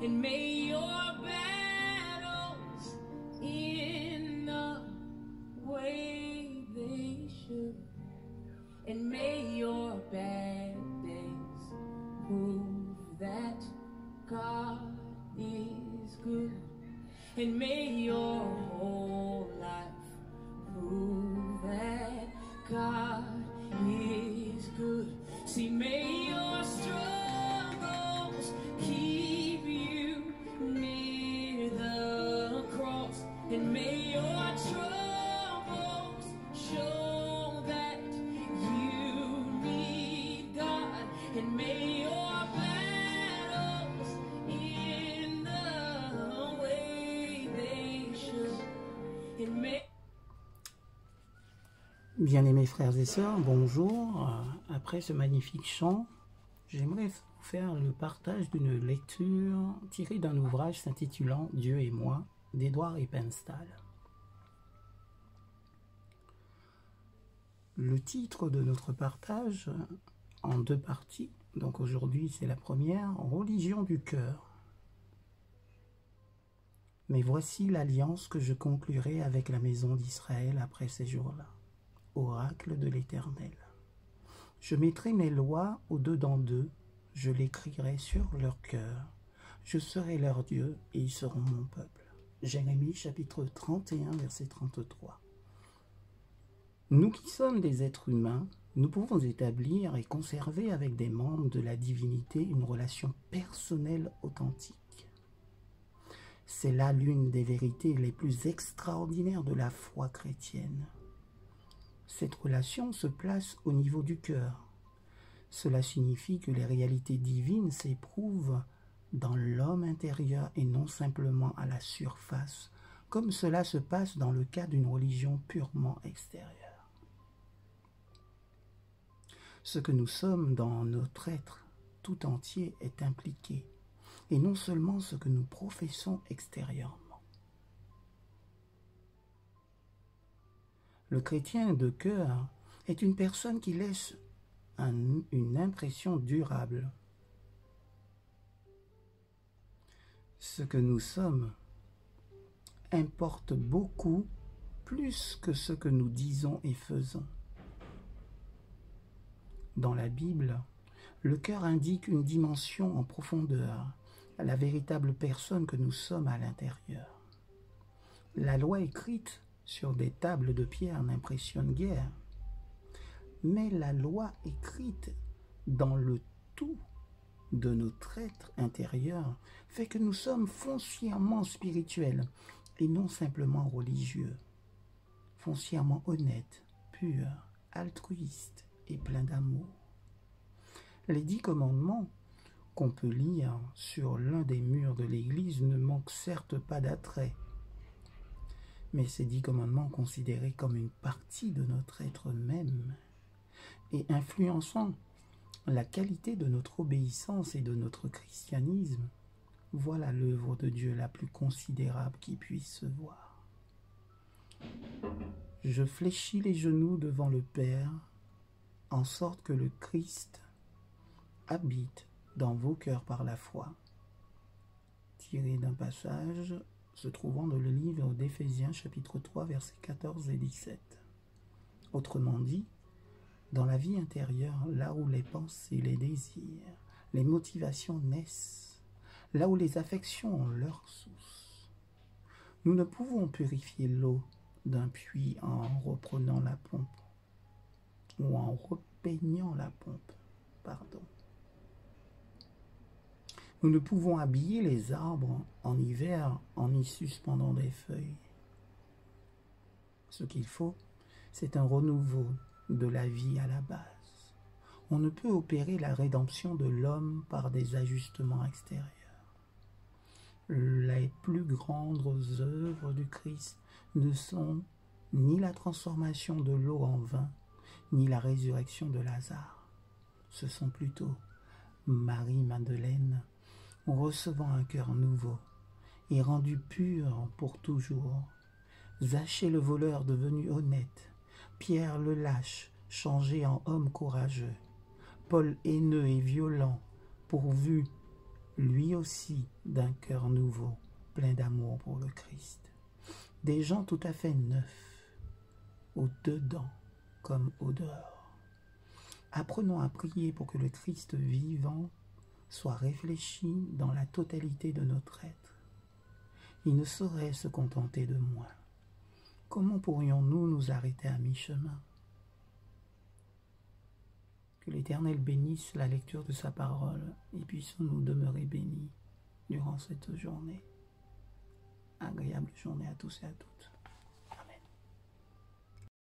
and may your battles in the way they should, and may your bad days prove that God is good, and may your whole life prove that God is good. See, may your struggles keep you near the cross, and may your troubles show that you need God, and may your battles in the way they should, and may... Bien-aimés frères et sœurs, bonjour. Après ce magnifique chant, j'aimerais vous faire le partage d'une lecture tirée d'un ouvrage s'intitulant « Dieu et moi » d'Edouard Heppenstall. Le titre de notre partage, en deux parties, donc aujourd'hui c'est la première, « Religion du cœur ». Mais voici l'alliance que je conclurai avec la maison d'Israël après ces jours-là. Oracle de l'Éternel. Je mettrai mes lois au-dedans d'eux, je l'écrirai sur leur cœur. Je serai leur Dieu et ils seront mon peuple. Jérémie chapitre 31, verset 33. Nous qui sommes des êtres humains, nous pouvons établir et conserver avec des membres de la divinité une relation personnelle authentique. C'est là l'une des vérités les plus extraordinaires de la foi chrétienne. Cette relation se place au niveau du cœur. Cela signifie que les réalités divines s'éprouvent dans l'homme intérieur et non simplement à la surface, comme cela se passe dans le cas d'une religion purement extérieure. Ce que nous sommes dans notre être tout entier est impliqué, et non seulement ce que nous professons extérieurement. Le chrétien de cœur est une personne qui laisse une impression durable. Ce que nous sommes importe beaucoup plus que ce que nous disons et faisons. Dans la Bible, le cœur indique une dimension en profondeur, la véritable personne que nous sommes à l'intérieur. La loi écrite sur des tables de pierre n'impressionne guère. Mais la loi écrite dans le tout de notre être intérieur fait que nous sommes foncièrement spirituels et non simplement religieux, foncièrement honnêtes, purs, altruistes et pleins d'amour. Les 10 commandements qu'on peut lire sur l'un des murs de l'église ne manquent certes pas d'attrait, mais ces 10 commandements considérés comme une partie de notre être même et influençant la qualité de notre obéissance et de notre christianisme, voilà l'œuvre de Dieu la plus considérable qui puisse se voir. Je fléchis les genoux devant le Père, en sorte que le Christ habite dans vos cœurs par la foi. Tiré d'un passage se trouvant dans le livre d'Éphésiens chapitre 3 versets 14 et 17. Autrement dit, dans la vie intérieure, là où les pensées, les désirs, les motivations naissent, là où les affections ont leur source, nous ne pouvons purifier l'eau d'un puits en reprenant la pompe ou en repeignant la pompe, pardon. Nous ne pouvons habiller les arbres en hiver en y suspendant des feuilles. Ce qu'il faut, c'est un renouveau de la vie à la base. On ne peut opérer la rédemption de l'homme par des ajustements extérieurs. Les plus grandes œuvres du Christ ne sont ni la transformation de l'eau en vin, ni la résurrection de Lazare. Ce sont plutôt Marie-Madeleine recevant un cœur nouveau et rendu pur pour toujours, Zachée le voleur devenu honnête, Pierre le lâche changé en homme courageux, Paul haineux et violent pourvu lui aussi d'un cœur nouveau, plein d'amour pour le Christ. Des gens tout à fait neufs, au dedans comme au dehors. Apprenons à prier pour que le Christ vivant soit réfléchi dans la totalité de notre être. Il ne saurait se contenter de moi. Comment pourrions-nous nous arrêter à mi-chemin? Que l'Éternel bénisse la lecture de sa parole et puissions-nous demeurer bénis durant cette journée. Agréable journée à tous et à toutes.